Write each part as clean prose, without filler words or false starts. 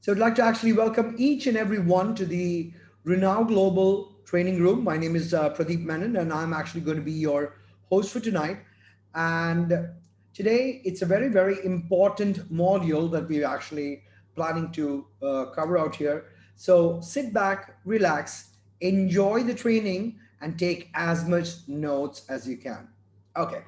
So I'd like to actually welcome each and every one to the Renowned Global Training Room. My name is Pradeep Menon, and I'm actually going to be your host for tonight. And today, it's a very, very important module that we're actually planning to cover out here. So sit back, relax, enjoy the training, and take as much notes as you can. Okay.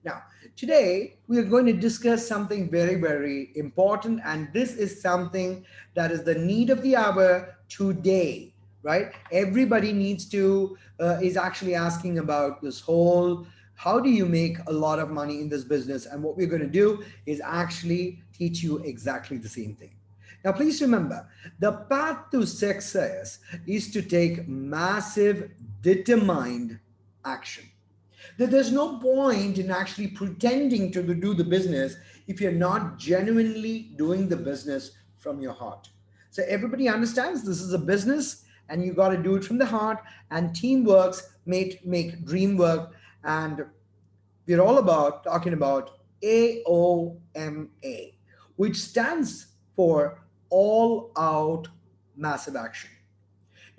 Now, today we are going to discuss something very, very important, and this is something that is the need of the hour today, right? Everybody needs to, is actually asking about this whole how do you make a lot of money in this business? And what we're going to do is actually teach you exactly the same thing. Now, please remember the path to success is to take massive, determined action. There's no point in actually pretending to do the business if you're not genuinely doing the business from your heart. So everybody understands this is a business and you got to do it from the heart, and teamworks make dream work. And we're all about talking about AOMA, which stands for all out massive action.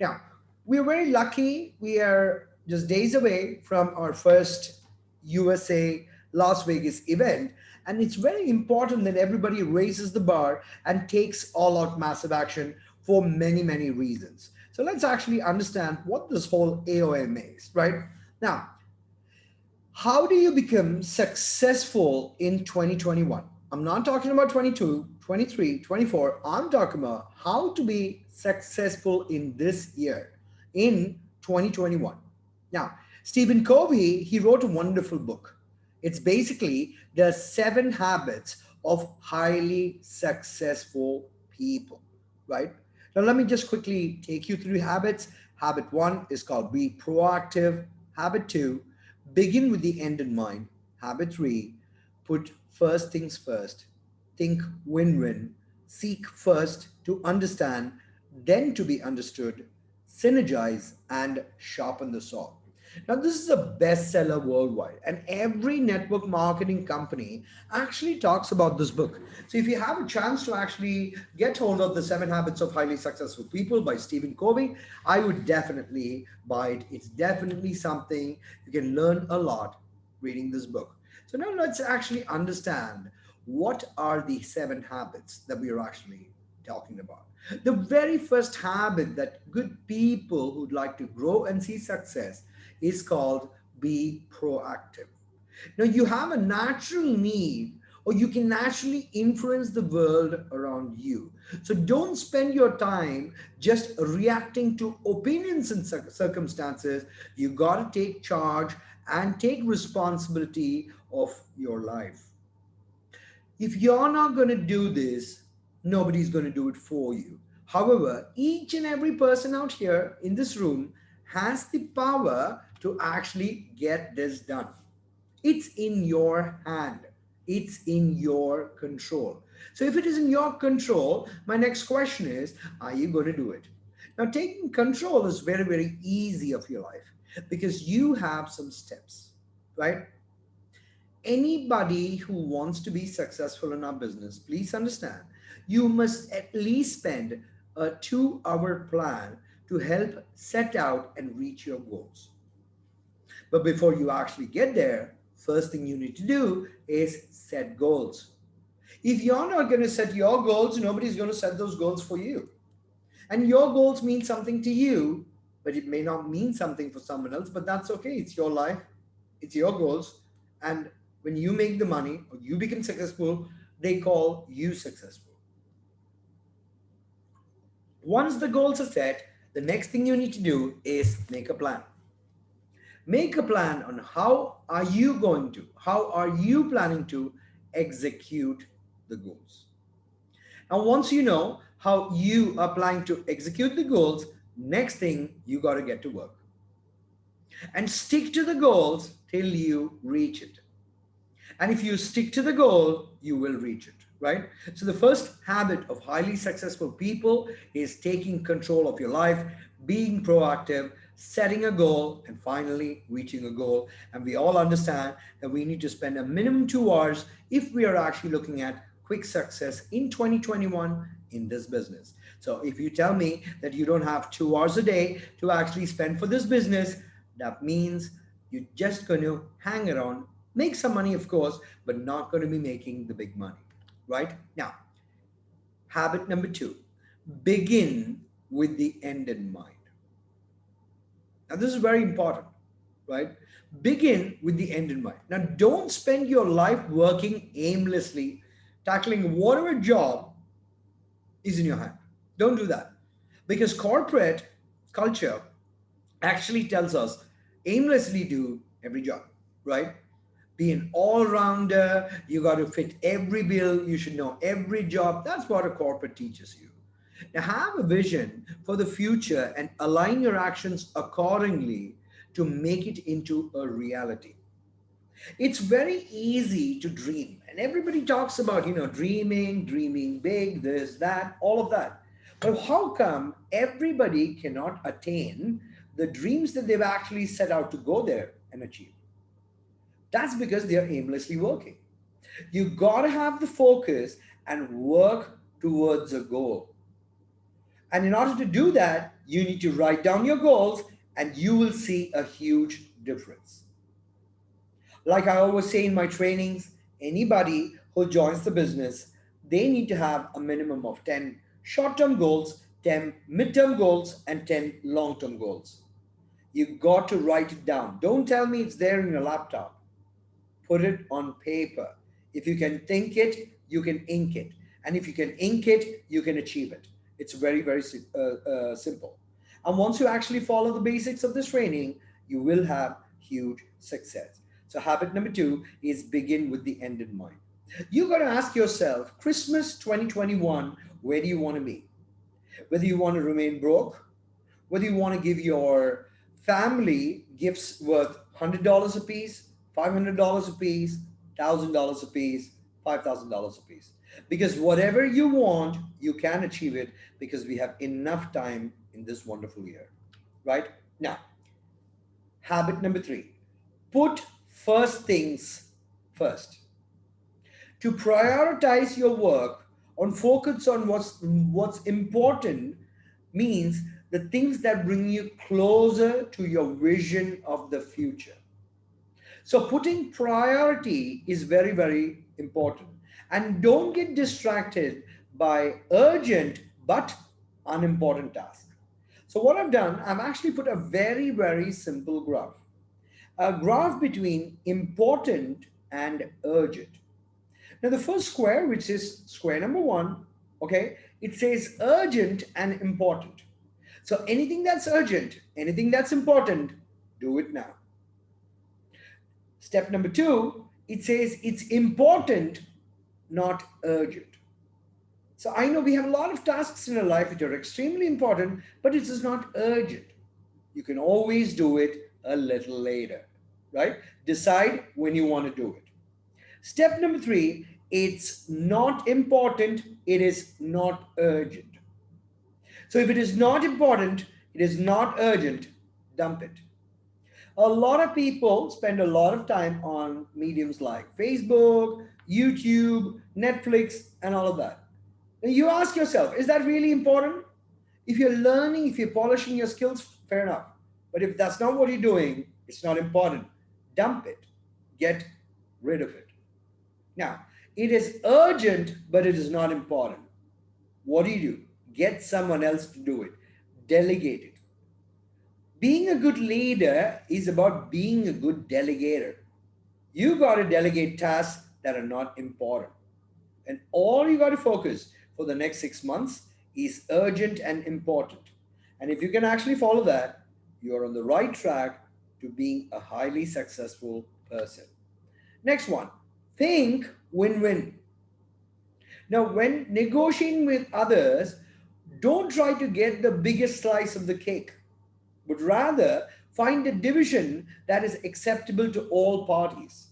Now, we're very lucky. We are just days away from our first USA Las Vegas event. And it's very important that everybody raises the bar and takes all out massive action for many, many reasons. So let's actually understand what this whole AOM is, right? Now, how do you become successful in 2021? I'm not talking about 22, 23, 24. I'm talking about how to be successful in this year, in 2021. Now, Stephen Covey, he wrote a wonderful book. It's basically the 7 habits of highly successful people, right? Now, let me just quickly take you through habits. Habit one is called be proactive. Habit two, begin with the end in mind. Habit three, put first things first. Think win win. Seek first to understand, then to be understood. Synergize and sharpen the saw. Now, this is a bestseller worldwide, and every network marketing company actually talks about this book. So, if you have a chance to actually get hold of the 7 Habits of Highly Successful People by Stephen Covey, I would definitely buy it. It's definitely something you can learn a lot reading this book. So, now let's actually understand what are the 7 habits that we are actually talking about. The very first habit that good people who'd like to grow and see success is called be proactive. Now, you have a natural need, or you can naturally influence the world around you. So, don't spend your time just reacting to opinions and circumstances. You got to take charge and take responsibility of your life. If you're not going to do this, nobody's going to do it for you. However, each and every person out here in this room has the power to actually get this done. It's in your hand, it's in your control. So, if it is in your control, my next question is are you going to do it? Now, taking control is very, very easy of your life because you have some steps, right? Anybody who wants to be successful in our business, please understand, you must at least spend a 2 hour plan to help set out and reach your goals. But before you actually get there, first thing you need to do is set goals. If you're not going to set your goals, nobody's going to set those goals for you. And your goals mean something to you, but it may not mean something for someone else, but that's okay. It's your life, it's your goals. And when you make the money or you become successful, they call you successful. Once the goals are set, the next thing you need to do is make a plan. Make a plan on how are you planning to execute the goals. Now, once you know how you are planning to execute the goals, next thing you got to get to work and stick to the goals till you reach it. And if you stick to the goal, you will reach it, right? So, the first habit of highly successful people is taking control of your life, being proactive, setting a goal, and finally reaching a goal. And we all understand that we need to spend a minimum 2 hours if we are actually looking at quick success in 2021 in this business. So if you tell me that you don't have 2 hours a day to actually spend for this business, that means you're just going to hang around, make some money, of course, but not going to be making the big money. Right? Now, habit number two, begin with the end in mind. Now, this is very important, right? Begin with the end in mind. Now, don't spend your life working aimlessly, tackling whatever job is in your hand. Don't do that. Because corporate culture actually tells us aimlessly do every job, right? Be an all rounder, you got to fit every bill, you should know every job. That's what a corporate teaches you. Now, have a vision for the future and align your actions accordingly to make it into a reality. It's very easy to dream, and everybody talks about, dreaming, dreaming big, this, that, all of that. But how come everybody cannot attain the dreams that they've actually set out to go there and achieve? That's because they're aimlessly working. You got to have the focus and work towards a goal. And in order to do that, you need to write down your goals and you will see a huge difference. Like I always say in my trainings, anybody who joins the business, they need to have a minimum of 10 short term goals, 10 mid-term goals, and 10 long term goals. You got to write it down. Don't tell me it's there in your laptop. Put it on paper. If you can think it, you can ink it. And if you can ink it, you can achieve it. It's very, very simple. And once you actually follow the basics of this training, you will have huge success. So, habit number two is begin with the end in mind. You got to ask yourself, Christmas 2021, where do you want to be? Whether you want to remain broke, whether you want to give your family gifts worth $100 a piece, $500 a piece, $1,000 a piece, $5,000 a piece. Because whatever you want, you can achieve it because we have enough time in this wonderful year. Right? Now, habit number three, put first things first. To prioritize your work on focus on what's important means the things that bring you closer to your vision of the future. So putting priority is very, very important. And don't get distracted by urgent but unimportant tasks. So what I've done, I've actually put a very, very simple graph. A graph between important and urgent. Now the first square, which is square number one, okay, it says urgent and important. So anything that's urgent, anything that's important, do it now. Step number two, it says it's important, not urgent. So I know we have a lot of tasks in our life which are extremely important, but it is not urgent. You can always do it a little later, right? Decide when you want to do it. Step number three, it's not important, it is not urgent. So if it is not important, it is not urgent, dump it. A lot of people spend a lot of time on mediums like Facebook, YouTube, Netflix, and all of that. Now you ask yourself, is that really important? If you're learning, if you're polishing your skills, fair enough. But if that's not what you're doing, it's not important. Dump it. Get rid of it. Now, it is urgent, but it is not important. What do? Get someone else to do it. Delegate it. Being a good leader is about being a good delegator. You got to delegate tasks that are not important. And all you got to focus for the next 6 months is urgent and important. And if you can actually follow that, you're on the right track to being a highly successful person. Next one, think win-win. Now, when negotiating with others, don't try to get the biggest slice of the cake, but rather find a division that is acceptable to all parties.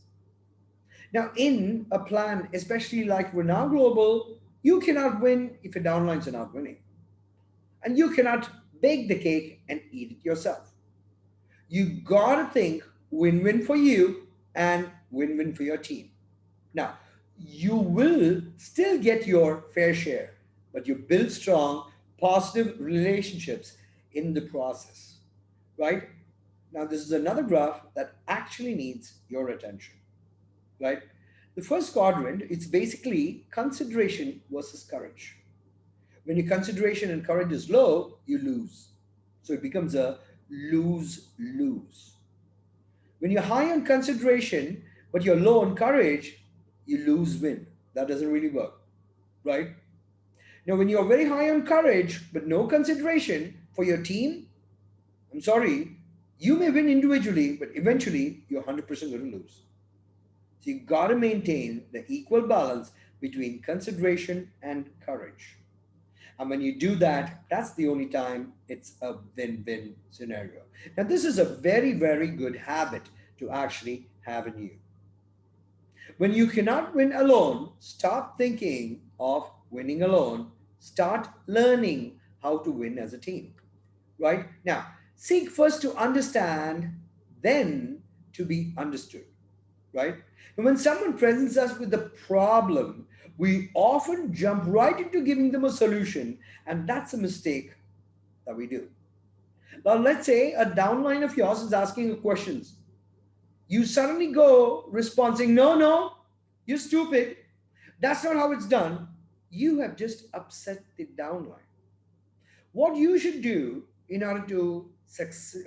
Now, in a plan, especially like we're now global, you cannot win if your downlines are not winning. And you cannot bake the cake and eat it yourself. You gotta think win-win for you and win-win for your team. Now, you will still get your fair share, but you build strong, positive relationships in the process, right? Now, this is another graph that actually needs your attention, right? The first quadrant, it's basically consideration versus courage. When your consideration and courage is low, you lose. So it becomes a lose lose. When you're high on consideration, but you're low on courage, you lose win. That doesn't really work, right? Now, when you're very high on courage, but no consideration for your team, I'm sorry, you may win individually, but eventually you're 100% going to lose. So you got to maintain the equal balance between consideration and courage. And when you do that, that's the only time it's a win win scenario. Now, this is a very, very good habit to actually have in you. When you cannot win alone, stop thinking of winning alone. Start learning how to win as a team. Right? Now, seek first to understand, then to be understood. Right? And when someone presents us with a problem, we often jump right into giving them a solution, and that's a mistake that we do. Now, let's say a downline of yours is asking you questions. You suddenly go responding, no, no, you're stupid. That's not how it's done. You have just upset the downline. What you should do in order to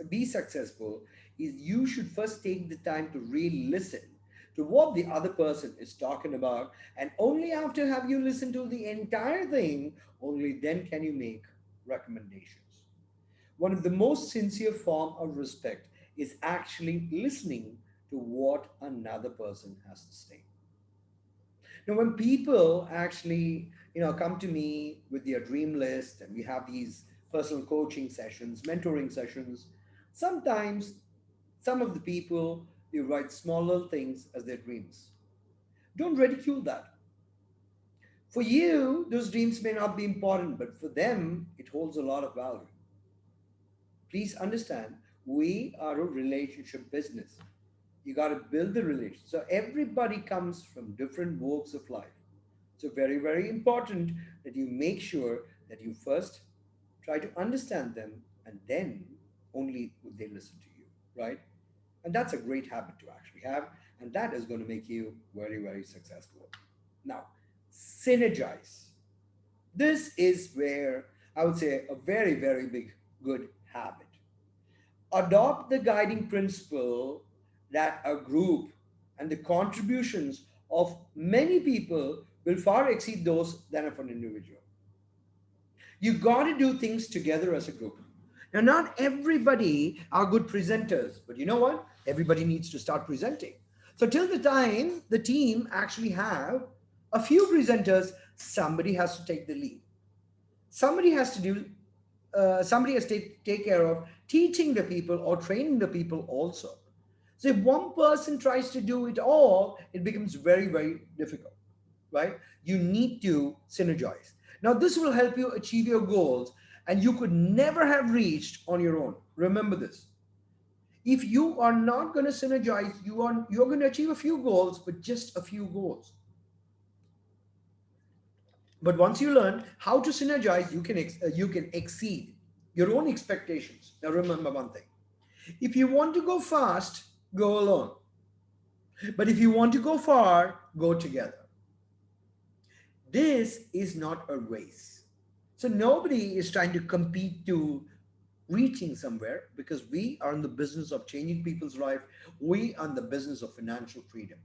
be successful is you should first take the time to really listen to what the other person is talking about. And only after have you listened to the entire thing, only then can you make recommendations. One of the most sincere form of respect is actually listening to what another person has to say. Now, when people actually, come to me with their dream list, and we have these personal coaching sessions, mentoring sessions, sometimes some of the people they write small little things as their dreams. Don't ridicule that. For you, those dreams may not be important, but for them, it holds a lot of value. Please understand, we are a relationship business. You got to build the relation. So everybody comes from different walks of life. So very, very important that you make sure that you first try to understand them, and then only would they listen to you, right? And that's a great habit to actually have, and that is going to make you very, very successful. Now, synergize. This is where I would say a very, very big good habit. Adopt the guiding principle that a group and the contributions of many people will far exceed those than of an individual. You got to do things together as a group. Now, not everybody are good presenters, but you know what? Everybody needs to start presenting. So, till the time the team actually have a few presenters, somebody has to take the lead. Somebody has to do. Somebody has to take care of teaching the people or training the people also. So, if one person tries to do it all, it becomes very, very difficult, right? You need to synergize. Now, this will help you achieve your goals, and you could never have reached on your own. Remember this. If you are not going to synergize, you're going to achieve a few goals, but just a few goals. But once you learn how to synergize, you can exceed your own expectations. Now, remember one thing: if you want to go fast, go alone. But if you want to go far, go together. This is not a race. So nobody is trying to compete to reaching somewhere, because we are in the business of changing people's life. We are in the business of financial freedom.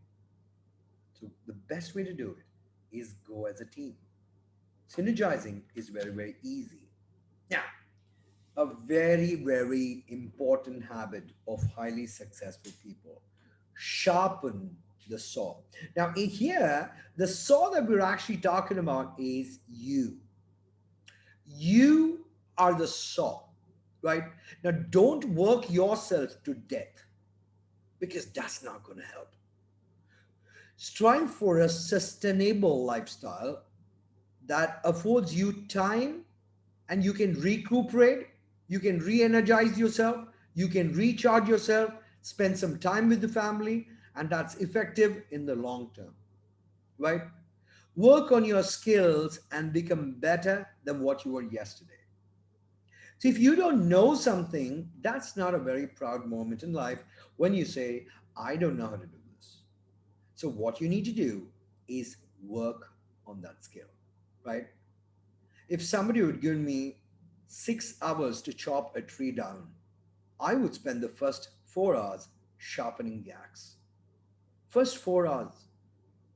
So the best way to do it is go as a team. Synergizing is very, very easy. Now, a very, very important habit of highly successful people: sharpen the saw. Now, in here, the saw that we're actually talking about is you. You are the saw, right? Now, don't work yourself to death, because that's not going to help. Strive for a sustainable lifestyle that affords you time, and you can recuperate, you can re energize yourself, you can recharge yourself, spend some time with the family, and that's effective in the long term, right? Work on your skills and become better than what you were yesterday. So if you don't know something, that's not a very proud moment in life when you say, I don't know how to do this. So what you need to do is work on that skill, right? If somebody would give me 6 hours to chop a tree down, I would spend the first 4 hours sharpening the axe. First 4 hours.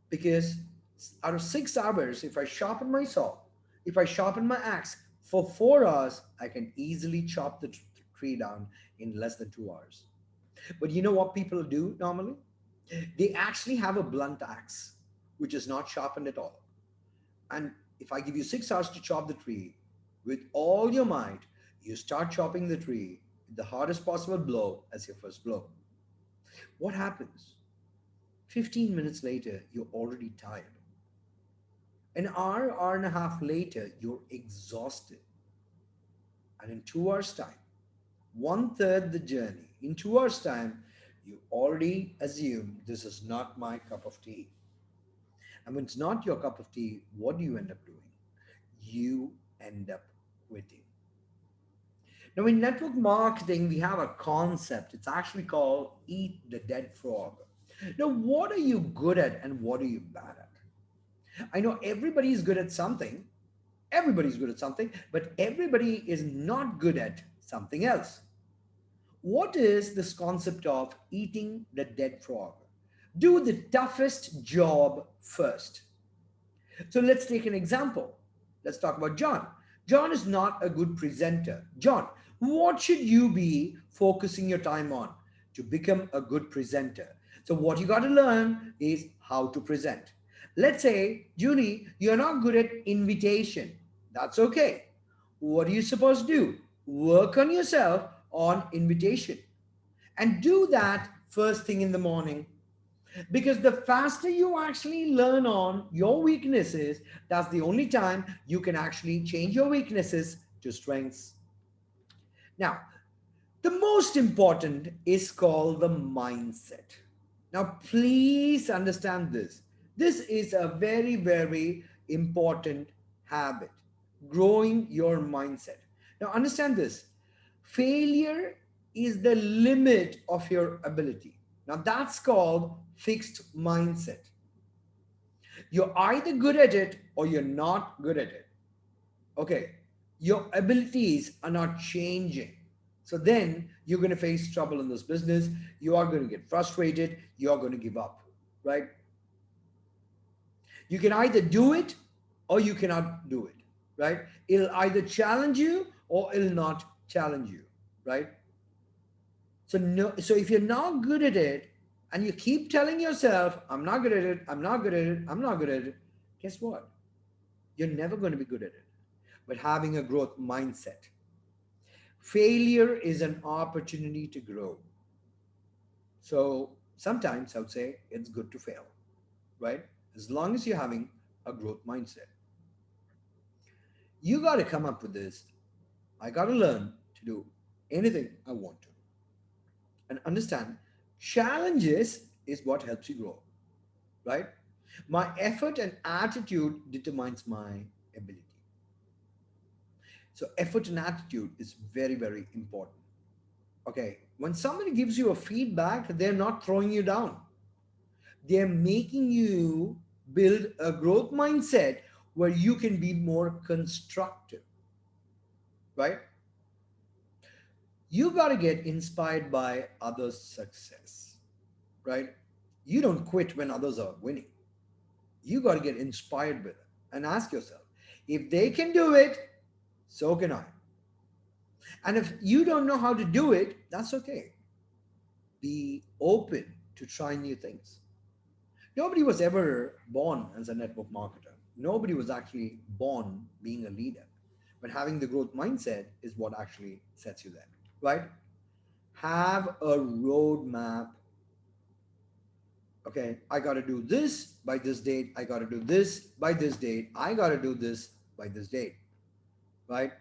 Because out of 6 hours, if I sharpen my saw, if I sharpen my axe for 4 hours, I can easily chop the tree down in less than 2 hours. But you know what people do normally? They actually have a blunt axe, which is not sharpened at all. And if I give you 6 hours to chop the tree, with all your might, you start chopping the tree with the hardest possible blow as your first blow. What happens? 15 minutes later, you're already tired. An hour, hour and a half later, you're exhausted. And in 2 hours' time, one third the journey, in 2 hours' time, you already assume this is not my cup of tea. And when it's not your cup of tea, what do you end up doing? You end up quitting. Now, in network marketing, we have a concept. It's actually called eat the dead frog. Now, what are you good at and what are you bad at? I know everybody is good at something. Everybody's good at something, but everybody is not good at something else. What is this concept of eating the dead frog? Do the toughest job first. So let's take an example. Let's talk about John. John is not a good presenter. John, what should you be focusing your time on to become a good presenter? So, what you got to learn is how to present. Let's say, Julie, you're not good at invitation. That's okay. What are you supposed to do? Work on yourself on invitation and do that first thing in the morning, because the faster you actually learn on your weaknesses, that's the only time you can actually change your weaknesses to strengths. Now, the most important is called the mindset. Now, please understand this. This is a very, very important habit, growing your mindset. Now, understand this. Failure is the limit of your ability. Now, that's called fixed mindset. You're either good at it or you're not good at it. Okay, your abilities are not changing. So then you're going to face trouble in this business. You are going to get frustrated. You're going to give up, right? You can either do it or you cannot do it, right? It'll either challenge you or it'll not challenge you, right? So no, so if you're not good at it and you keep telling yourself, I'm not good at it, I'm not good at it, I'm not good at it, guess what? You're never going to be good at it. But having a growth mindset. Failure is an opportunity to grow. So sometimes I would say it's good to fail, right? As long as you're having a growth mindset. You got to come up with this. I got to learn to do anything I want to. And understand challenges is what helps you grow, right? My effort and attitude determines my ability. So effort and attitude is very, very important. Okay, when somebody gives you a feedback, they're not throwing you down. They're making you build a growth mindset where you can be more constructive, right? You got to get inspired by others' success, right? You don't quit when others are winning. You got to get inspired with it and ask yourself, if they can do it, so can I. And if you don't know how to do it, that's okay. Be open to try new things. Nobody was ever born as a network marketer. Nobody was actually born being a leader. But having the growth mindset is what actually sets you there, right? Have a roadmap. Okay, I got to do this by this date. I got to do this by this date. I got to do this by this date, right?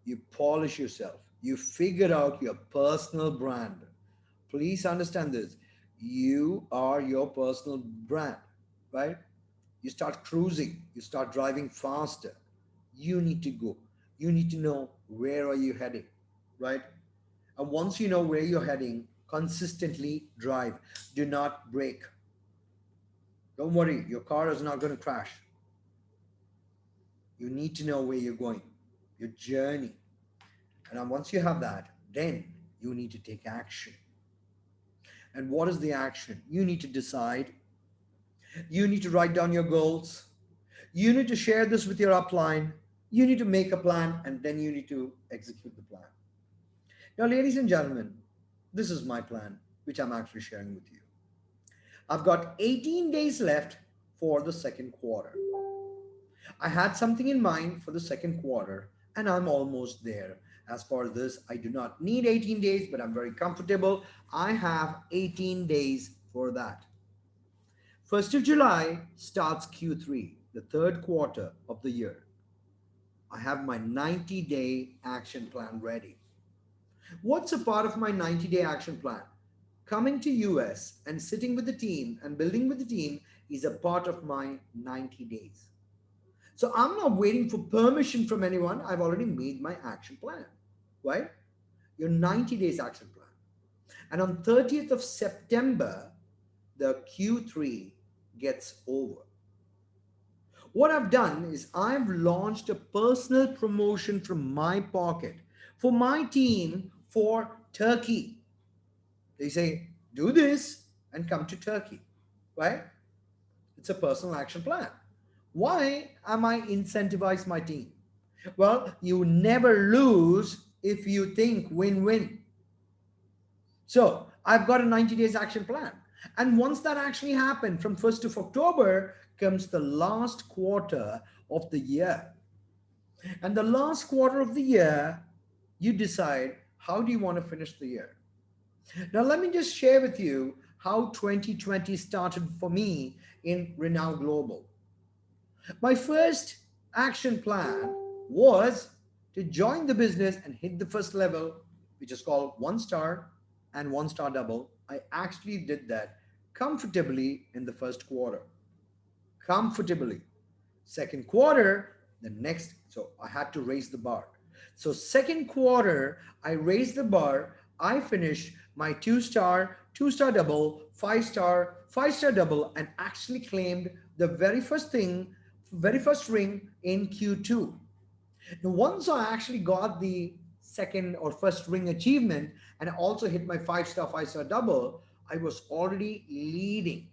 You polish yourself. You figure out your personal brand. Please understand this. You are your personal brand, right? You start cruising, you start driving faster. You need to go. You need to know where are you heading, right? And once you know where you're heading, consistently drive. Do not brake. Don't worry, your car is not going to crash. You need to know where you're going, your journey. And then once you have that, then you need to take action. And what is the action? You need to decide. You need to write down your goals. You need to share this with your upline. You need to make a plan, and then you need to execute the plan. Now, ladies and gentlemen, this is my plan, which I'm actually sharing with you. I've got 18 days left for the second quarter. I had something in mind for the second quarter, and I'm almost there. As for this, I do not need 18 days, but I'm very comfortable. I have 18 days for that. 1st of July starts Q3, the third quarter of the year. I have my 90-day action plan ready. What's a part of my 90-day action plan? Coming to US and sitting with the team and building with the team is a part of my 90 days. So I'm not waiting for permission from anyone. I've already made my action plan, right? Your 90 days action plan. And on 30th of September, the Q3 gets over. What I've done is I've launched a personal promotion from my pocket for my team for Turkey. They say, do this and come to Turkey, right? It's a personal action plan. Why am I incentivize my team? Well, you never lose if you think win-win. So I've got a 90 days action plan. And once that actually happened, from 1st of October comes the last quarter of the year. And the last quarter of the year, you decide how do you want to finish the year. Now, let me just share with you how 2020 started for me in Renown Global. My first action plan was to join the business and hit the first level, which is called 1 star and 1 star double. I actually did that comfortably in the first quarter. Comfortably. Second quarter, the next, so I had to raise the bar. So, second quarter, I raised the bar. I finished my 2 star, 2 star double, 5 star, 5 star double, and actually claimed the very first ring in Q2. Now, once I actually got the second or first ring achievement and I also hit my 5 star, 5 star double, I was already leading.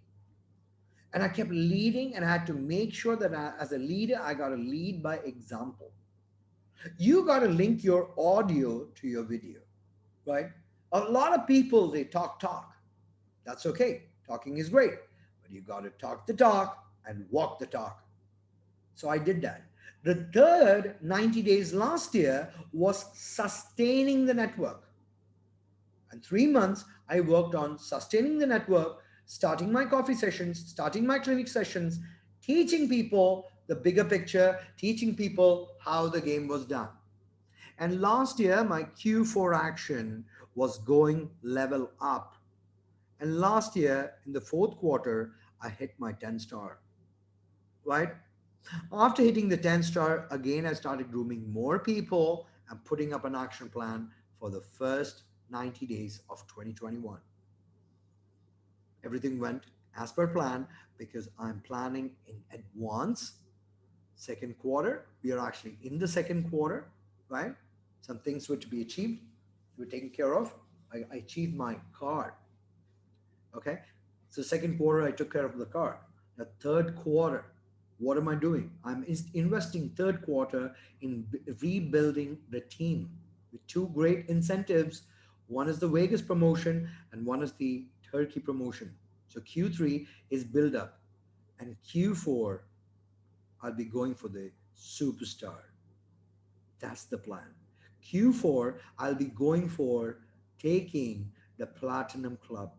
And I kept leading, and I had to make sure that as a leader, I got to lead by example. You got to link your audio to your video, right? A lot of people, they talk. That's okay. Talking is great, but you got to talk the talk and walk the talk. So I did that. The third 90 days last year was sustaining the network. And 3 months, I worked on sustaining the network, starting my coffee sessions, starting my clinic sessions, teaching people the bigger picture, teaching people how the game was done. And last year, my Q4 action was going level up. And last year, in the fourth quarter, I hit my 10 star, right? After hitting the 10 star, again, I started grooming more people and putting up an action plan for the first 90 days of 2021. Everything went as per plan because I'm planning in advance. Second quarter, we are actually in the second quarter, right? Some things were to be achieved, were taken care of. I achieved my card. Okay. So second quarter, I took care of the card. The third quarter, what am I doing? I'm investing third quarter in rebuilding the team with two great incentives. One is the Vegas promotion and one is the Turkey promotion. So Q3 is build up, and Q4 I'll be going for the superstar. That's the plan. Q4 I'll be going for taking the platinum club.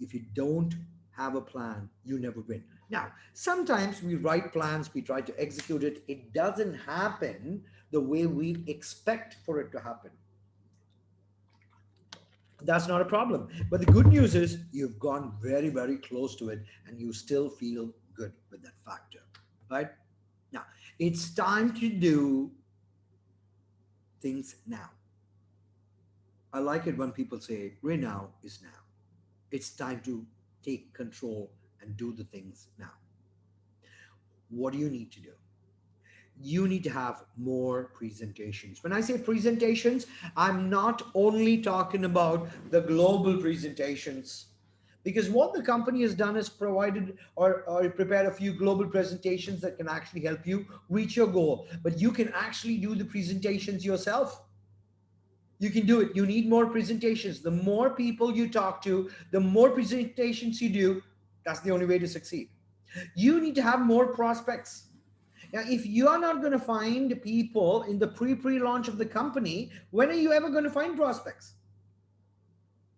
If you don't have a plan, you never win. Now, sometimes we write plans, we try to execute it, it doesn't happen the way we expect for it to happen. That's not a problem. But the good news is you've gone very, very close to it and you still feel good with that factor. right? Now, it's time to do things now. I like it when people say, right now is now. It's time to take control and do the things now. What do you need to do? You need to have more presentations. When I say presentations, I'm not only talking about the global presentations, because what the company has done is provided or prepared a few global presentations that can actually help you reach your goal. But you can actually do the presentations yourself. You can do it. You need more presentations. The more people you talk to, the more presentations you do, that's the only way to succeed. You need to have more prospects. Now, if you are not going to find people in the pre-launch of the company, when are you ever going to find prospects?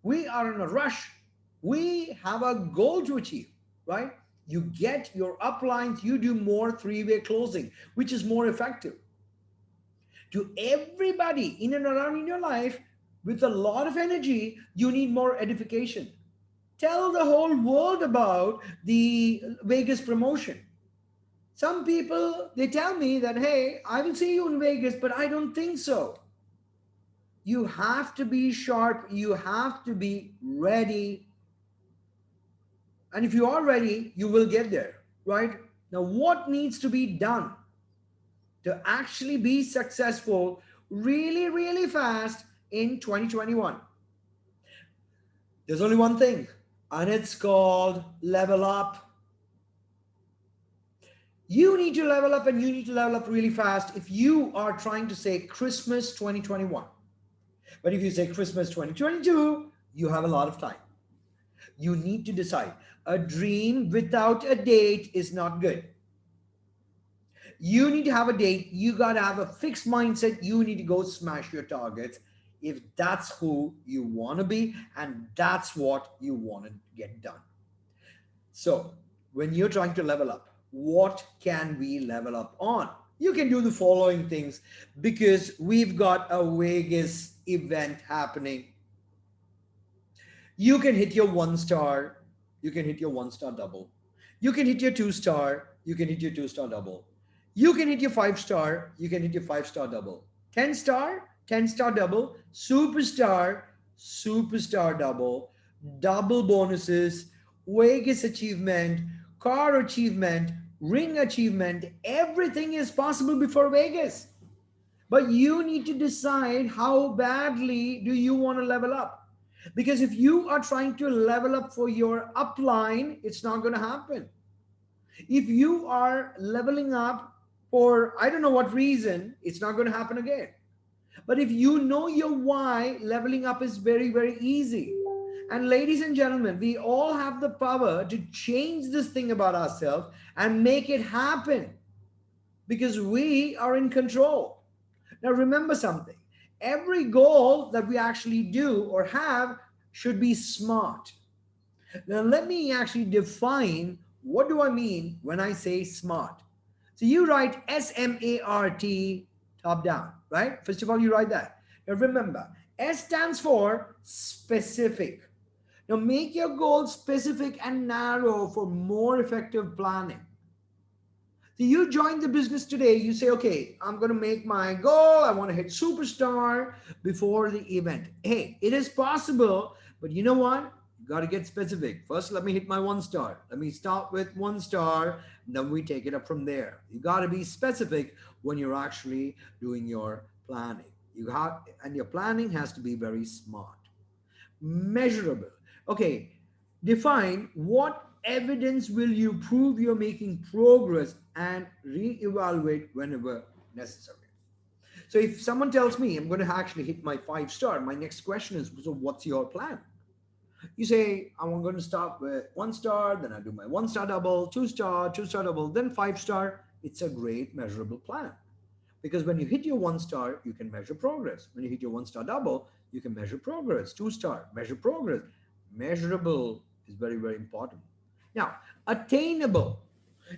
We are in a rush. We have a goal to achieve, right? You get your uplines, you do more three-way closing, which is more effective. To everybody in and around in your life with a lot of energy, you need more edification. Tell the whole world about the Vegas promotion. Some people, they tell me that, hey, I will see you in Vegas, but I don't think so. You have to be sharp. You have to be ready. And if you are ready, you will get there, right? Now, what needs to be done to actually be successful really, really fast in 2021? There's only one thing, and it's called level up. You need to level up, and you need to level up really fast if you are trying to say Christmas 2021. But if you say Christmas 2022, you have a lot of time. You need to decide. A dream without a date is not good. You need to have a date. You got to have a fixed mindset. You need to go smash your targets if that's who you want to be and that's what you want to get done. So, when you're trying to level up, what can we level up on? You can do the following things because we've got a Vegas event happening. You can hit your 1 star, you can hit your 1 star double. You can hit your 2 star, you can hit your 2 star double. You can hit your 5 star, you can hit your 5 star double. 10 star, 10 star double, superstar, superstar double, double bonuses, Vegas achievement, car achievement, ring achievement. Everything is possible before Vegas. But you need to decide how badly do you want to level up. Because if you are trying to level up for your upline, it's not going to happen. If you are leveling up for I don't know what reason, it's not going to happen again. But if you know your why, leveling up is very, very easy. And ladies and gentlemen, we all have the power to change this thing about ourselves and make it happen because we are in control. Now, remember something, every goal that we actually do or have should be smart. Now, let me actually define what do I mean when I say smart. So, you write SMART top down, right? First of all, you write that. Now, remember, S stands for specific. Now, make your goal specific and narrow for more effective planning. So you join the business today, you say, okay, I'm going to make my goal. I want to hit superstar before the event. Hey, it is possible, but you know what? You got to get specific. First, let me hit my 1 star. Let me start with 1 star, then we take it up from there. You got to be specific when you're actually doing your planning. And your planning has to be very smart, measurable. Okay, define what evidence will you prove you're making progress and reevaluate whenever necessary. So if someone tells me I'm going to actually hit my 5 star, my next question is, so what's your plan? You say, I'm going to start with 1 star, then I do my 1 star double, 2 star, 2 star double, then 5 star. It's a great measurable plan. Because when you hit your 1 star, you can measure progress. When you hit your 1 star double, you can measure progress. 2 star, measure progress. Measurable is very, very important. Now, attainable.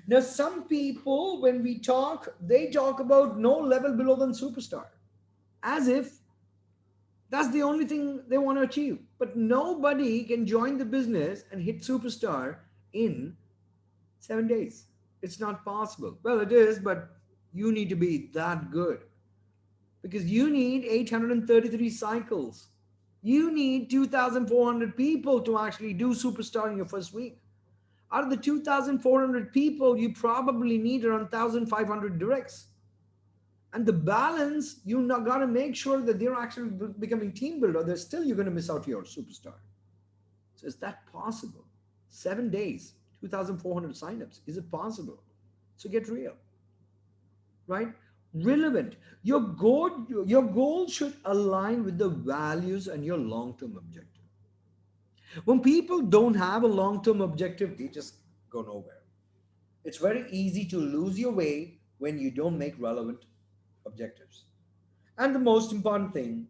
Now, some people, when we talk, they talk about no level below than superstar, as if that's the only thing they want to achieve. But nobody can join the business and hit superstar in 7 days. It's not possible. Well, it is, but you need to be that good because you need 833 cycles. You need 2,400 people to actually do superstar in your first week. Out of the 2,400 people, you probably need around 1,500 directs. And the balance, you not got to make sure that they're actually becoming team builder. They're still, you're going to miss out your superstar. So is that possible? 7 days, 2,400 signups. Is it possible? So get real, right? Relevant. Your goal should align with the values and your long-term objective. When people don't have a long-term objective, they just go nowhere. It's very easy to lose your way when you don't make relevant objectives. And the most important thing,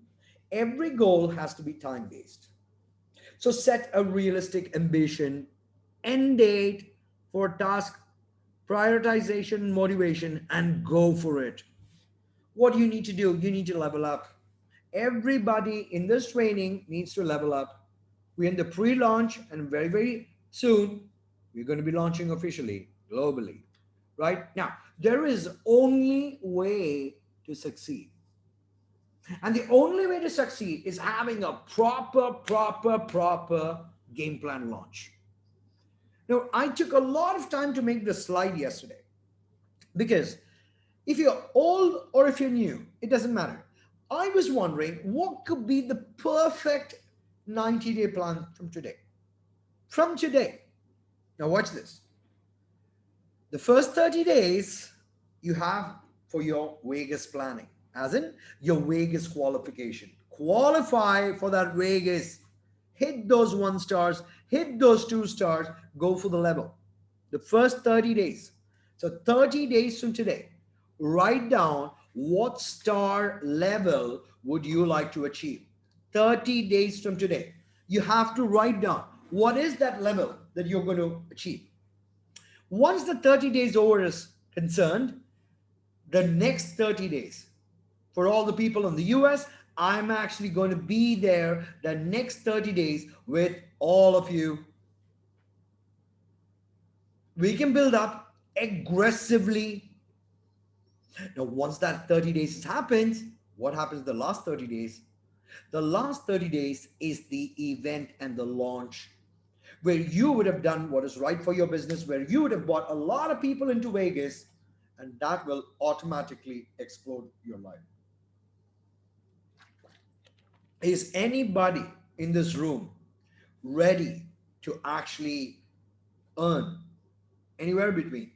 every goal has to be time based. So set a realistic ambition, end date for task, prioritization, motivation, and go for it. What you need to do, you need to level up. Everybody in this training needs to level up. We're in the pre launch, and very, very soon, we're going to be launching officially globally. Right now, there is only way to succeed. And the only way to succeed is having a proper game plan launch. Now, I took a lot of time to make this slide yesterday because if you're old or if you're new, it doesn't matter. I was wondering what could be the perfect 90-day plan from today. From today. Now, watch this. The first 30 days you have for your Vegas planning, as in your Vegas qualification. Qualify for that Vegas. Hit those 1 stars, hit those 2 stars, go for the level. The first 30 days. So 30 days from today, write down what star level would you like to achieve. 30 days from today, you have to write down what is that level that you're going to achieve. Once the 30 days over is concerned, the next 30 days, for all the people in the US, I'm actually going to be there the next 30 days with all of you. We can build up aggressively. Now, once that 30 days happens, what happens the last 30 days? The last 30 days is the event and the launch where you would have done what is right for your business, where you would have brought a lot of people into Vegas, and that will automatically explode your life. Is anybody in this room ready to actually earn anywhere between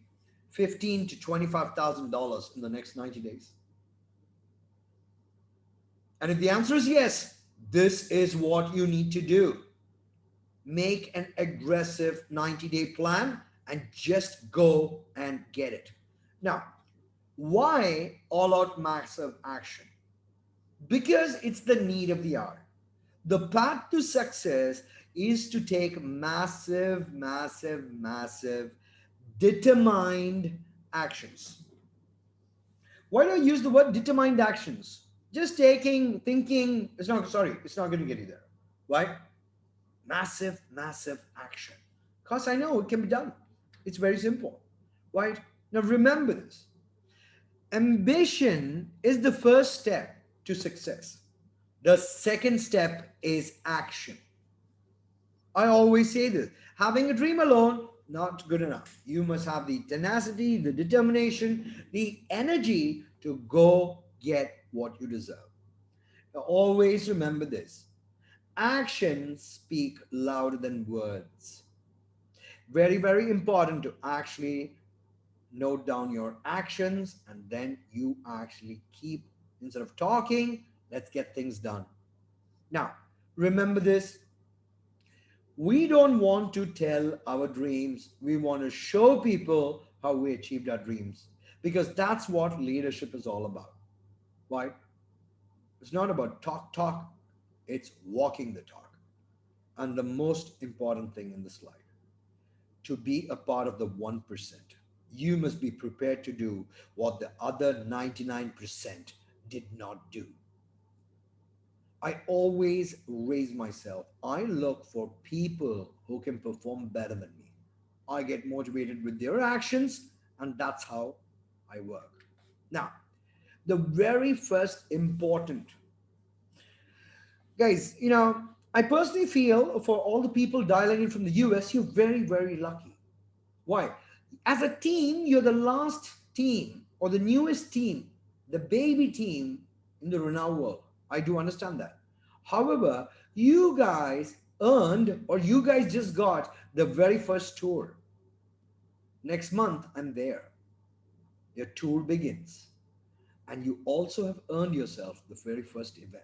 $15,000 to $25,000 in the next 90 days? And if the answer is yes, this is what you need to do. Make an aggressive 90-day plan and just go and get it. Now, why all out massive action? Because it's the need of the hour. The path to success is to take massive, determined actions. Why do I use the word determined actions? Just taking, thinking, it's not going to get you there, right? Massive action. Because I know it can be done. It's very simple, right? Now remember this. Ambition is the first step to success. The second step is action. I always say this. Having a dream alone, not good enough. You must have the tenacity, the determination, the energy to go get what you deserve. Now, always remember this. Actions speak louder than words. Very, very important to actually note down your actions and then you actually keep, instead of talking, let's get things done. Now, remember this. We don't want to tell our dreams. We want to show people how we achieved our dreams because that's what leadership is all about. Right? It's not about talk. It's walking the talk. And the most important thing in the slide, to be a part of the 1%, you must be prepared to do what the other 99% did not do. I always raise myself. I look for people who can perform better than me. I get motivated with their actions And that's how I work. Now, the very first important, guys, I personally feel for all the people dialing in from the US, you're very, very lucky. Why? As a team, you're the last team or the newest team, the baby team in the renowned world. I do understand that. However, you guys earned or you guys just got the very first tour. Next month, I'm there. Your tour begins. And you also have earned yourself the very first event.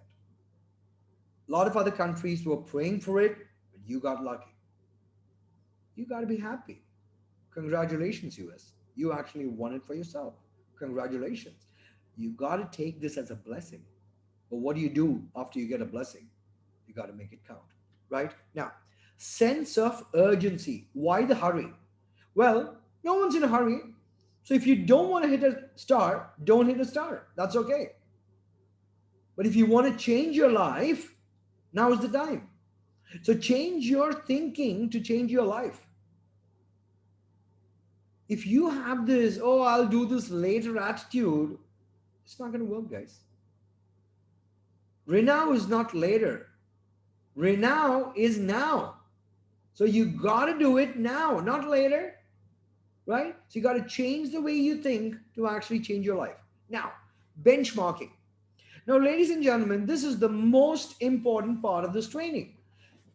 A lot of other countries were praying for it, but you got lucky. You got to be happy. Congratulations, US. You actually won it for yourself. Congratulations. You got to take this as a blessing. But what do you do after you get a blessing? You got to make it count, right? Now, sense of urgency. Why the hurry? Well, no one's in a hurry. So if you don't want to hit a star, don't hit a star. That's okay. But if you want to change your life, now is the time. So change your thinking to change your life. If you have this, oh, I'll do this later attitude, it's not going to work, guys. Renown is not later. Renown is now. So you got to do it now, not later, right? So you got to change the way you think to actually change your life. Now, benchmarking. Now, ladies and gentlemen, this is the most important part of this training.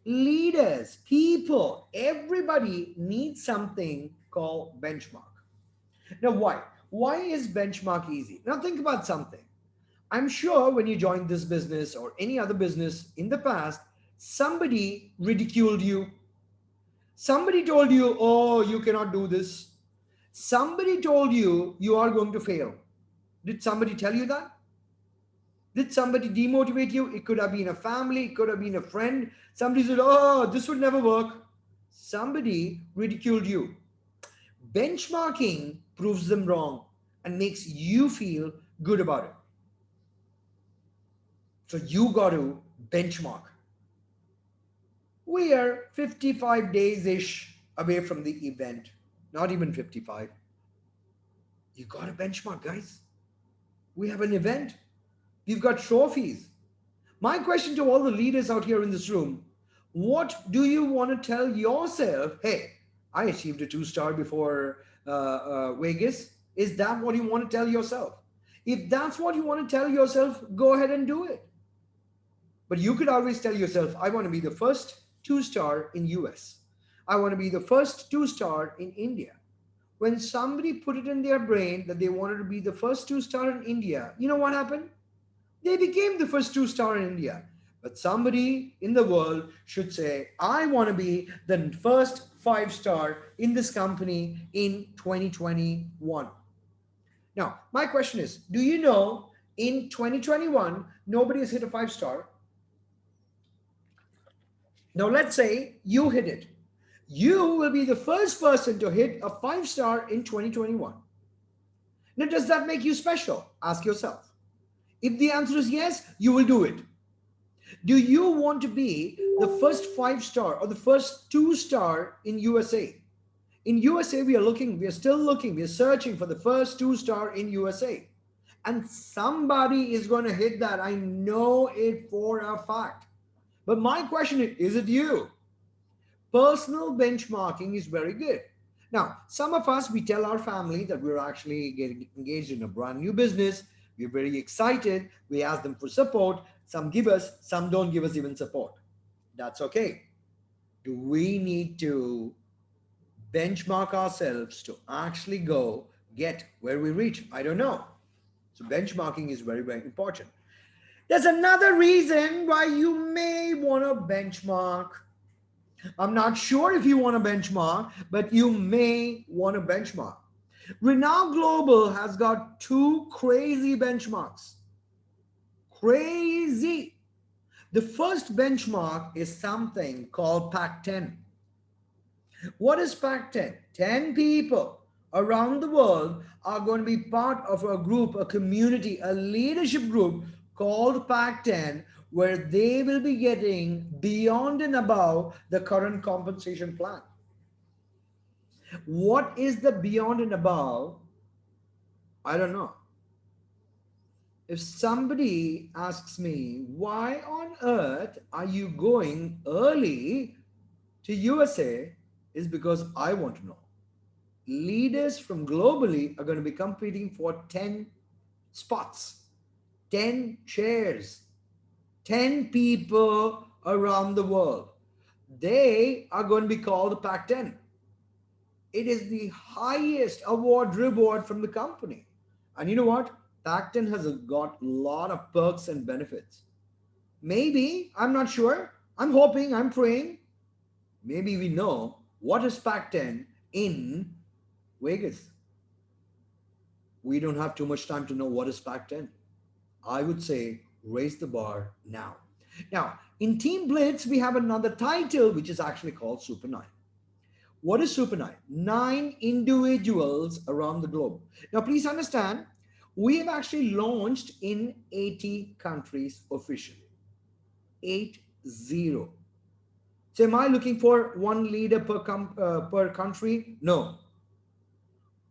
Leaders, people, everybody needs something called benchmark. Now, why? Why is benchmark easy? Now, think about something. I'm sure when you joined this business or any other business in the past, somebody ridiculed you. Somebody told you, oh, you cannot do this. Somebody told you you are going to fail. Did somebody tell you that? Did somebody demotivate you? It could have been a family, it could have been a friend. Somebody said, oh, this would never work. Somebody ridiculed you. Benchmarking proves them wrong and makes you feel good about it. So you got to benchmark. We are 55 days ish away from the event, not even 55. You got to benchmark, guys. We have an event, we've got trophies. My question to all the leaders out here in this room, what do you want to tell yourself? Hey, I achieved a 2-star before Vegas. Is that what you want to tell yourself? If that's what you want to tell yourself, go ahead and do it. But you could always tell yourself, I want to be the first 2-star in US. I want to be the first 2-star in India. When somebody put it in their brain that they wanted to be the first 2-star in India, you know what happened? They became the first 2-star in India. But somebody in the world should say, I want to be the first 5-star in this company in 2021. Now, my question is, do you know in 2021, nobody has hit a 5-star? Now, let's say you hit it. You will be the first person to hit a 5-star in 2021. Now, does that make you special? Ask yourself. If the answer is yes, you will do it. Do you want to be the first 5-star or the first 2-star in USA? In USA, we are still looking, we are searching for the first 2-star in USA. And somebody is going to hit that. I know it for a fact. But my question is it you? Personal benchmarking is very good. Now, some of us, we tell our family that we're actually getting engaged in a brand new business. We're very excited. We ask them for support. Some give us, some don't give us even support. That's okay. Do we need to benchmark ourselves to actually go get where we reach? I don't know. So benchmarking is very, very important. There's another reason why you may want to benchmark. I'm not sure if you want to benchmark, but you may want to benchmark. Renown Global has got 2 crazy benchmarks. Crazy. The first benchmark is something called Pack 10. What is Pack 10? 10 people around the world are going to be part of a group, a community, a leadership group called Pack 10, where they will be getting beyond and above the current compensation plan. What is the beyond and above? I don't know. If somebody asks me, why on earth are you going early to USA? Is because I want to know. Leaders from globally are going to be competing for 10 spots, 10 chairs, 10 people around the world. They are going to be called Pac 10. It is the highest award reward from the company. And you know what? Pac 10 has got a lot of perks and benefits. Maybe, I'm not sure. I'm hoping, I'm praying. Maybe we know what is Pac 10 in Vegas. We don't have too much time to know what is Pac 10. I would say raise the bar now. Now, in Team Blitz, we have another title which is actually called Super 9. What is Super 9? 9 individuals around the globe. Now, please understand, we have actually launched in 80 countries officially. 80. So, am I looking for one leader per country? No.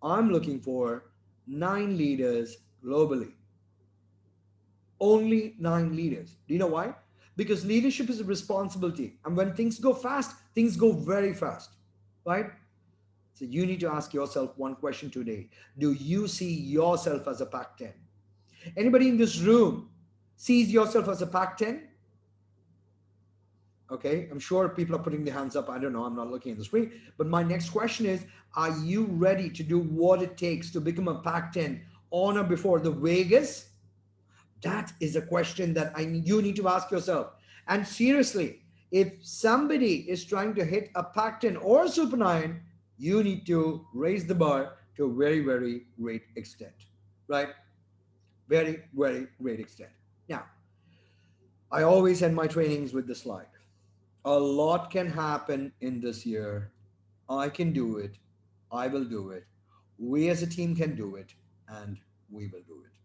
I'm looking for 9 leaders globally. Only 9 leaders. Do you know why? Because leadership is a responsibility. And when things go fast, things go very fast. Right? So you need to ask yourself one question today. Do you see yourself as a Pac 10? Anybody in this room sees yourself as a Pac 10? Okay, I'm sure people are putting their hands up. I don't know, I'm not looking at the screen. But my next question is, are you ready to do what it takes to become a Pac 10 on or before the Vegas? That is a question that you need to ask yourself. And seriously, if somebody is trying to hit a Pac 10 or a Super 9, you need to raise the bar to a very, very great extent. Right? Very, very great extent. Now, I always end my trainings with this slide. A lot can happen in this year. I can do it. I will do it. We as a team can do it. And we will do it.